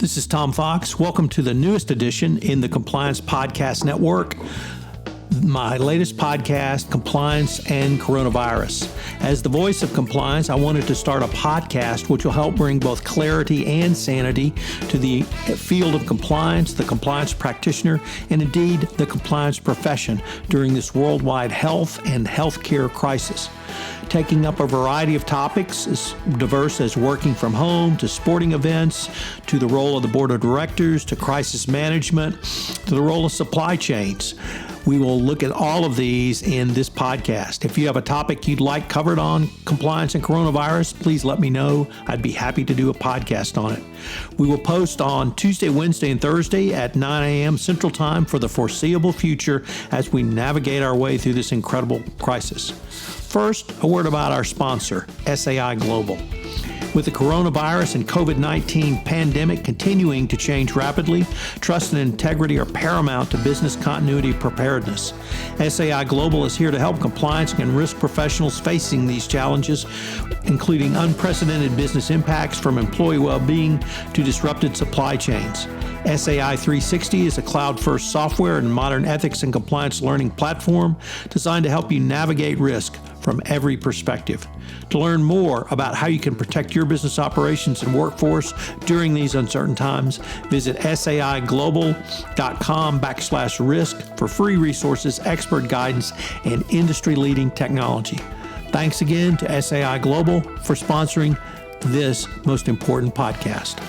This is Tom Fox. Welcome to the newest edition in the Compliance Podcast Network, my latest podcast, Compliance and Coronavirus. As the voice of compliance, I wanted to start a podcast which will help bring both clarity and sanity to the field of compliance, the compliance practitioner, and indeed the compliance profession during this worldwide health and healthcare crisis. Taking up a variety of topics as diverse as working from home to sporting events, to the role of the board of directors, to crisis management, to the role of supply chains. We will look at all of these in this podcast. If you have a topic you'd like covered on compliance and coronavirus, please let me know. I'd be happy to do a podcast on it. We will post on Tuesday, Wednesday, and Thursday at 9 a.m. Central Time for the foreseeable future as we navigate our way through this incredible crisis. First, a word about our sponsor, SAI Global. With the coronavirus and COVID-19 pandemic continuing to change rapidly, trust and integrity are paramount to business continuity preparedness. SAI Global is here to help compliance and risk professionals facing these challenges, including unprecedented business impacts from employee well-being to disrupted supply chains. SAI 360 is a cloud-first software and modern ethics and compliance learning platform designed to help you navigate risk from every perspective. To learn more about how you can protect your business operations and workforce during these uncertain times, visit saiglobal.com/risk for free resources, expert guidance, and industry-leading technology. Thanks again to SAI Global for sponsoring this most important podcast.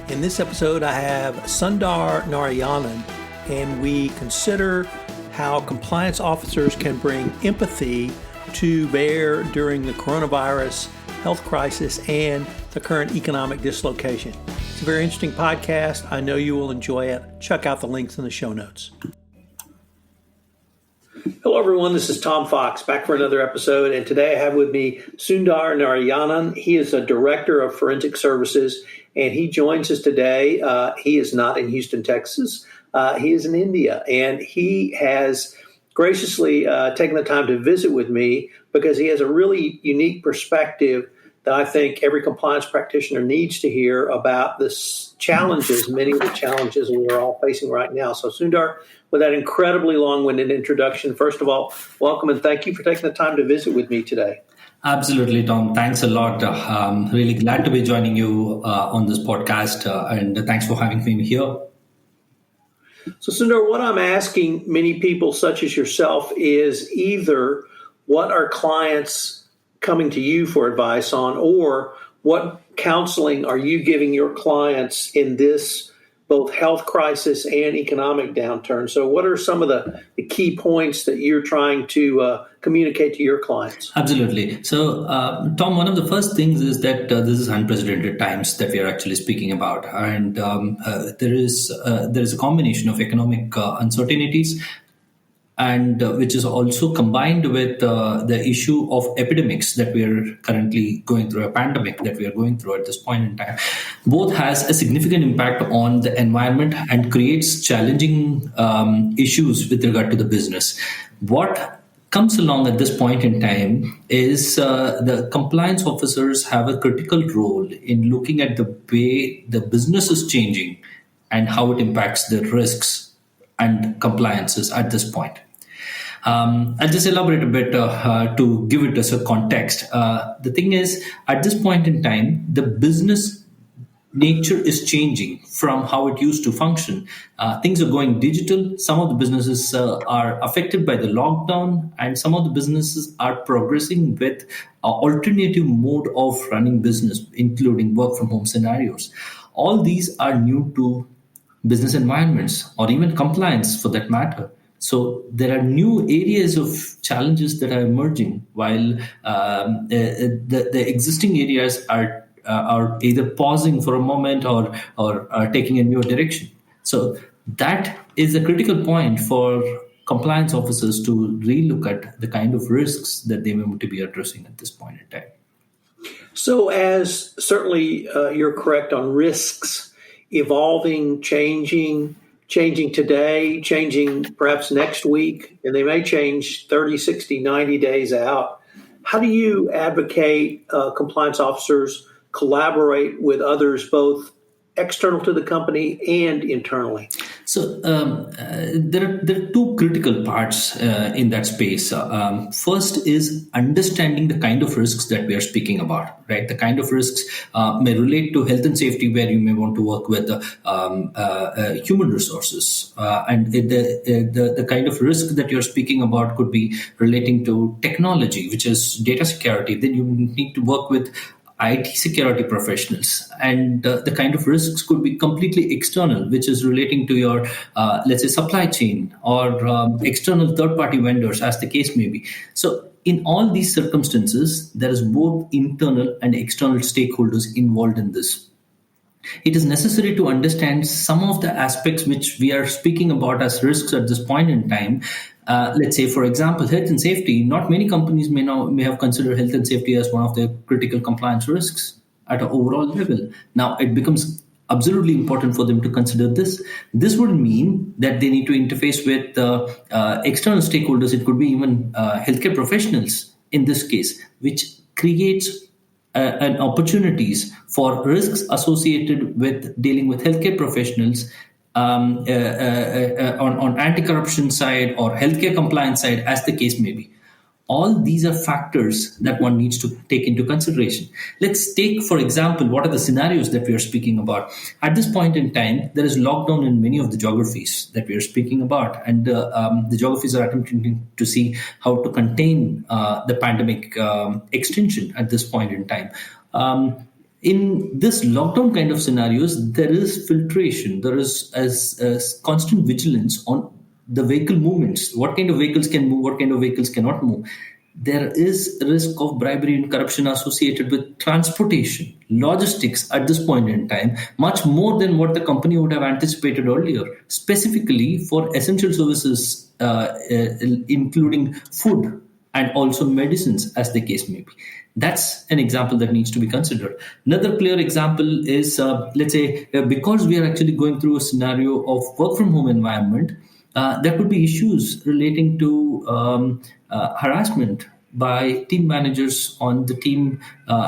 In this episode, I have Sundar Narayanan, and we consider how compliance officers can bring empathy to bear during the coronavirus health crisis and the current economic dislocation. It's a very interesting podcast. I know you will enjoy it. Check out the links in the show notes. Hello, everyone. This is Tom Fox back for another episode. And today I have with me Sundar Narayanan. He is a director of forensic services, and he joins us today. He is not in Houston, Texas. He is in India, and he has graciously taken the time to visit with me because he has a really unique perspective that I think every compliance practitioner needs to hear about the challenges, many of the challenges we are all facing right now. So Sundar, with that incredibly long-winded introduction, first of all, welcome and thank you for taking the time to visit with me today. Absolutely, Tom. Thanks a lot. Really glad to be joining you on this podcast, and thanks for having me here. So, Sundar, what I'm asking many people such as yourself is either what are clients coming to you for advice on, or what counseling are you giving your clients in this both health crisis and economic downturn? So what are some of the key points that you're trying to communicate to your clients? Absolutely. So, Tom, one of the first things is that this is unprecedented times that we are actually speaking about. And there is a combination of economic uncertainties, and which is also combined with the issue of epidemics that we are currently going through, a pandemic that we are going through at this point in time. Both has a significant impact on the environment and creates challenging issues with regard to the business. What comes along at this point in time is the compliance officers have a critical role in looking at the way the business is changing and how it impacts the risks and compliances at this point. I'll just elaborate a bit to give it as a context. The thing is, at this point in time, the business nature is changing from how it used to function. Things are going digital. Some of the businesses are affected by the lockdown, and some of the businesses are progressing with alternative mode of running business, including work from home scenarios. All these are new to business environments, or even compliance for that matter. So there are new areas of challenges that are emerging, while the existing areas are either pausing for a moment or are taking a new direction. So that is a critical point for compliance officers to relook at the kind of risks that they may want to be addressing at this point in time. So as certainly you're correct on risks evolving, changing today, changing perhaps next week, and they may change 30, 60, 90 days out. How do you advocate compliance officers collaborate with others both external to the company and internally? So there are two critical parts in that space. First is understanding the kind of risks that we are speaking about, right? The kind of risks may relate to health and safety, where you may want to work with human resources. And the kind of risk that you're speaking about could be relating to technology, which is data security. Then you need to work with IT security professionals, and the kind of risks could be completely external, which is relating to your, let's say, supply chain or external third-party vendors, as the case may be. So in all these circumstances, there is both internal and external stakeholders involved in this. It is necessary to understand some of the aspects which we are speaking about as risks at this point in time. Let's say, for example, health and safety. Not many companies may have considered health and safety as one of their critical compliance risks at an overall level. Now, it becomes absolutely important for them to consider this. This would mean that they need to interface with external stakeholders. It could be even healthcare professionals in this case, which creates and opportunities for risks associated with dealing with healthcare professionals on anti-corruption side or healthcare compliance side, as the case may be. All these are factors that one needs to take into consideration. Let's take, for example, what are the scenarios that we are speaking about. At this point in time, there is lockdown in many of the geographies that we are speaking about, and the geographies are attempting to see how to contain the pandemic extension at this point in time. In this lockdown kind of scenarios, there is filtration. There is as constant vigilance on the vehicle movements. What kind of vehicles can move? What kind of vehicles cannot move? There is risk of bribery and corruption associated with transportation, logistics at this point in time, much more than what the company would have anticipated earlier, specifically for essential services, including food and also medicines, as the case may be. That's an example that needs to be considered. Another clear example is, let's say, because we are actually going through a scenario of work from home environment, there could be issues relating to harassment by team managers on the team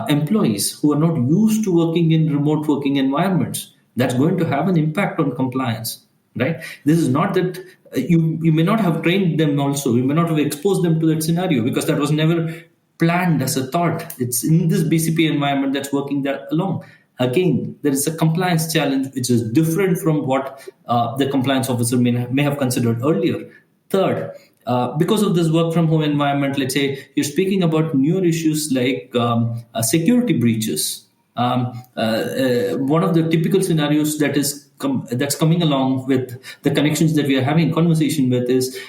employees who are not used to working in remote working environments. That's going to have an impact on compliance, right? This is not that you may not have trained them also. You may not have exposed them to that scenario because that was never planned as a thought. It's in this BCP environment that's working that along. Again, there is a compliance challenge which is different from what the compliance officer may have considered earlier. Third, because of this work from home environment, let's say you're speaking about newer issues like security breaches. One of the typical scenarios that's coming along with the connections that we are having conversation with is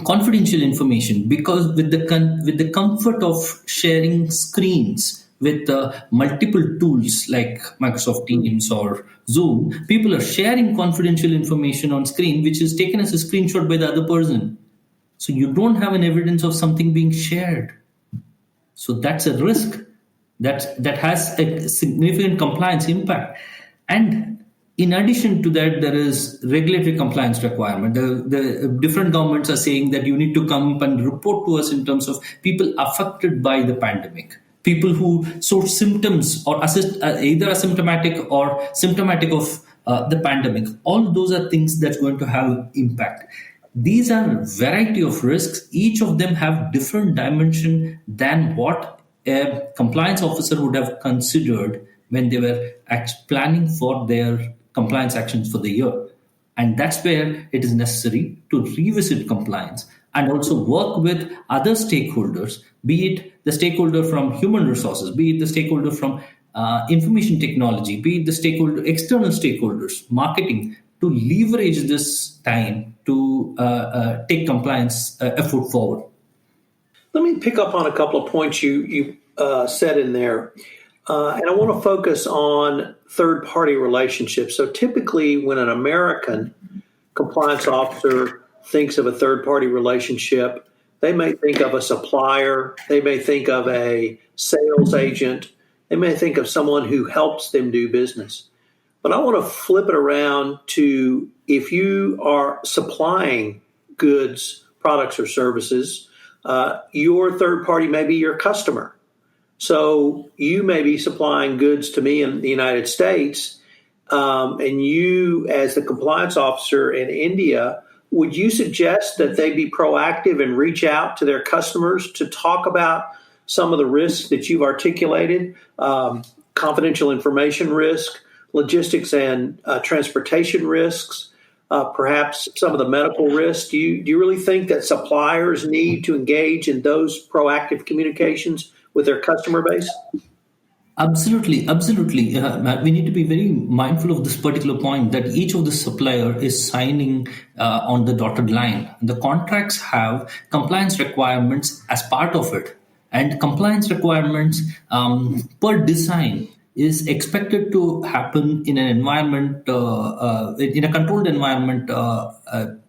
confidential information, because with the comfort of sharing screens with multiple tools like Microsoft Teams or Zoom, people are sharing confidential information on screen, which is taken as a screenshot by the other person. So you don't have an evidence of something being shared. So that's a risk that has a significant compliance impact. And in addition to that, there is regulatory compliance requirement. The different governments are saying that you need to come up and report to us in terms of people affected by the pandemic, people who show symptoms or either asymptomatic or symptomatic of the pandemic. All those are things that's going to have impact. These are a variety of risks. Each of them have different dimension than what a compliance officer would have considered when they were planning for their compliance actions for the year. And that's where it is necessary to revisit compliance and also work with other stakeholders, be it the stakeholder from human resources, be it the stakeholder from information technology, be it the external stakeholders, marketing, to leverage this time to take compliance a foot forward. Let me pick up on a couple of points you said in there. And I want to focus on third-party relationships. So typically when an American compliance officer thinks of a third-party relationship, they may think of a supplier, they may think of a sales agent, they may think of someone who helps them do business. But I want to flip it around to, if you are supplying goods, products, or services, your third party may be your customer. So you may be supplying goods to me in the United States, and you, as the compliance officer in India, would you suggest that they be proactive and reach out to their customers to talk about some of the risks that you've articulated, confidential information risk, logistics and transportation risks, perhaps some of the medical risks? Do you really think that suppliers need to engage in those proactive communications with their customer base? Absolutely. We need to be very mindful of this particular point that each of the supplier is signing on the dotted line. The contracts have compliance requirements as part of it, and compliance requirements per design is expected to happen in an environment, in a controlled environment.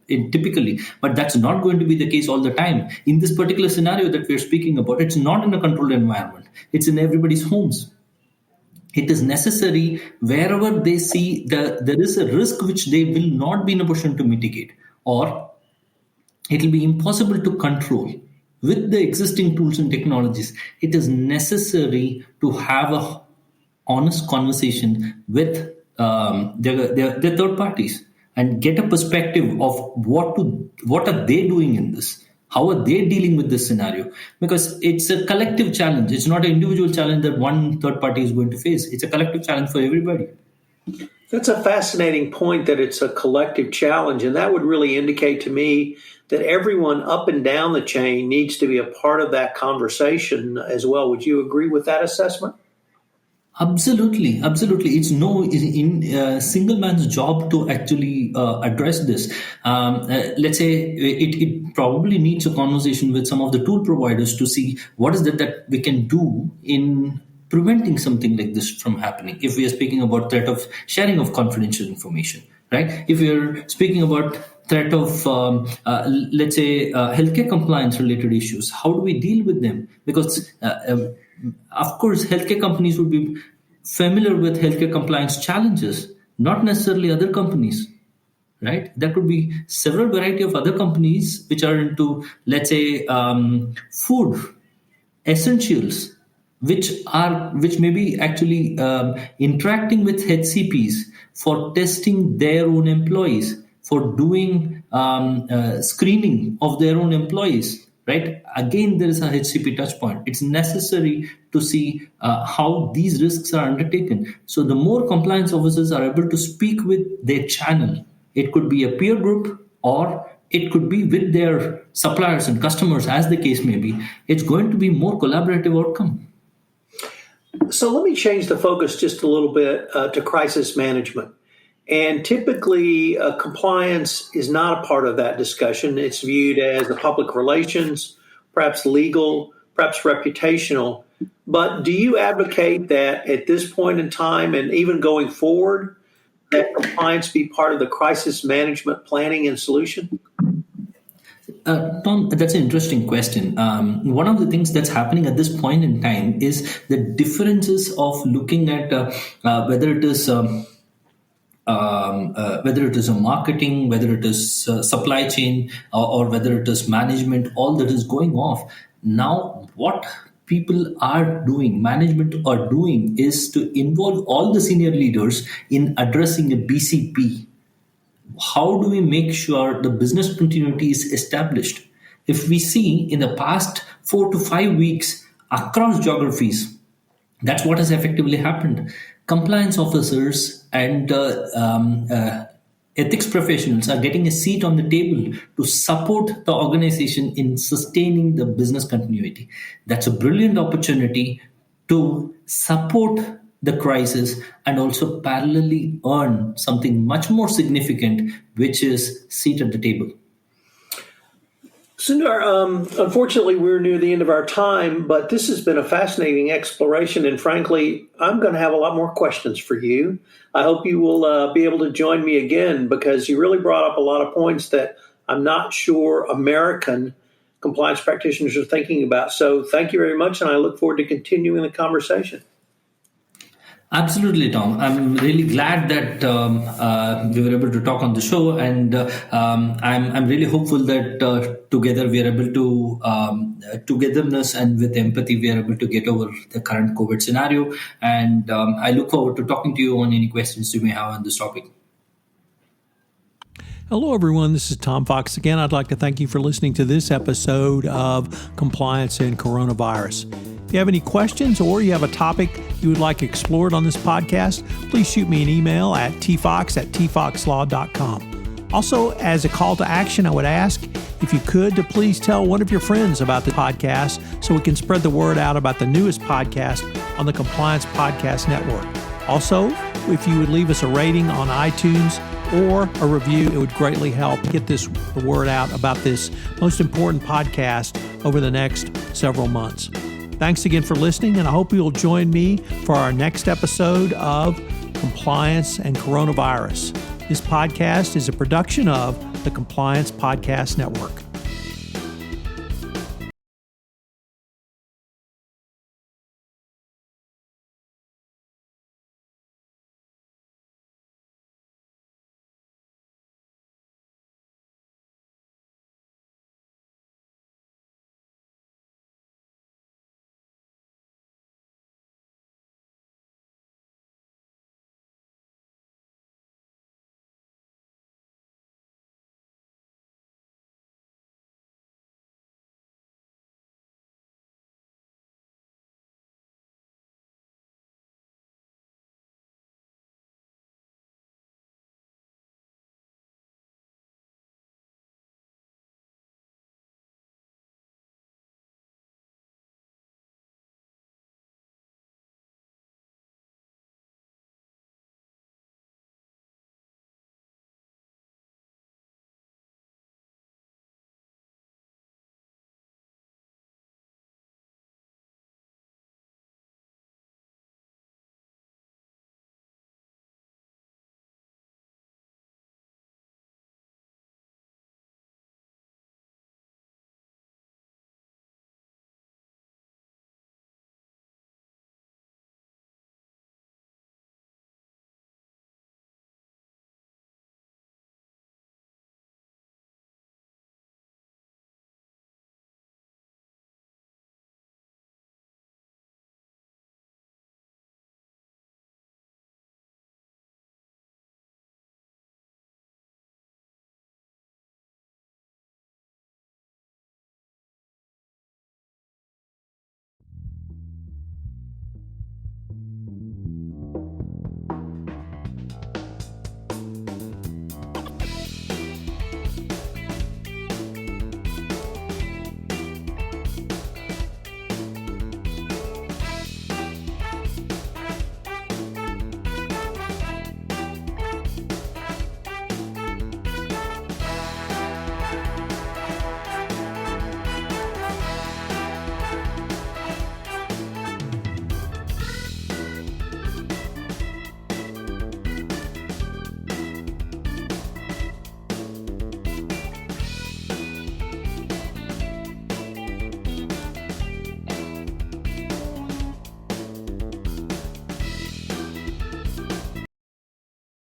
Typically, but that's not going to be the case all the time. In this particular scenario that we're speaking about, it's not in a controlled environment. It's in everybody's homes. It is necessary wherever they see that there is a risk which they will not be in a position to mitigate, or it will be impossible to control with the existing tools and technologies. It is necessary to have a honest conversation with their third parties and get a perspective of what are they doing in this, how are they dealing with this scenario, because it's a collective challenge. It's not an individual challenge that one third party is going to face. It's a collective challenge for everybody. That's a fascinating point, that it's a collective challenge, and that would really indicate to me that everyone up and down the chain needs to be a part of that conversation as well. Would you agree with that assessment? Absolutely. It's no single man's job to actually address this. Let's say it probably needs a conversation with some of the tool providers to see what is that we can do in preventing something like this from happening. If we are speaking about threat of sharing of confidential information, right? If we are speaking about threat of, let's say, healthcare compliance related issues, how do we deal with them? Because of course, healthcare companies would be familiar with healthcare compliance challenges, not necessarily other companies, right? There could be several variety of other companies which are into, let's say, food, essentials, which may be actually interacting with HCPs for testing their own employees, for doing screening of their own employees. Right? Again, there is a HCP touch point. It's necessary to see how these risks are undertaken. So the more compliance officers are able to speak with their channel, it could be a peer group or it could be with their suppliers and customers, as the case may be, it's going to be more collaborative outcome. So let me change the focus just a little bit to crisis management. And typically, compliance is not a part of that discussion. It's viewed as a public relations, perhaps legal, perhaps reputational. But do you advocate that at this point in time and even going forward, that compliance be part of the crisis management planning and solution? Tom, that's an interesting question. One of the things that's happening at this point in time is the differences of looking at whether it is a marketing, whether it is supply chain, or whether it is management, all that is going off. Now, what people are doing, management are doing, is to involve all the senior leaders in addressing a BCP. How do we make sure the business continuity is established? If we see in the past 4 to 5 weeks across geographies, that's what has effectively happened. Compliance officers and ethics professionals are getting a seat on the table to support the organization in sustaining the business continuity. That's a brilliant opportunity to support the crisis and also parallelly earn something much more significant, which is seat at the table. Sundar, unfortunately, we're near the end of our time, but this has been a fascinating exploration. And frankly, I'm going to have a lot more questions for you. I hope you will be able to join me again, because you really brought up a lot of points that I'm not sure American compliance practitioners are thinking about. So thank you very much, and I look forward to continuing the conversation. Absolutely, Tom. I'm really glad that we were able to talk on the show, and I'm really hopeful that together we are able to togetherness and with empathy we are able to get over the current COVID scenario. And I look forward to talking to you on any questions you may have on this topic. Hello, everyone. This is Tom Fox again. I'd like to thank you for listening to this episode of Compliance and Coronavirus. If you have any questions or you have a topic you would like explored on this podcast, please shoot me an email at tfox@tfoxlaw.com. Also, as a call to action, I would ask if you could to please tell one of your friends about the podcast so we can spread the word out about the newest podcast on the Compliance Podcast Network. Also, if you would leave us a rating on iTunes or a review, it would greatly help get the word out about this most important podcast over the next several months. Thanks again for listening, and I hope you'll join me for our next episode of Compliance and Coronavirus. This podcast is a production of the Compliance Podcast Network.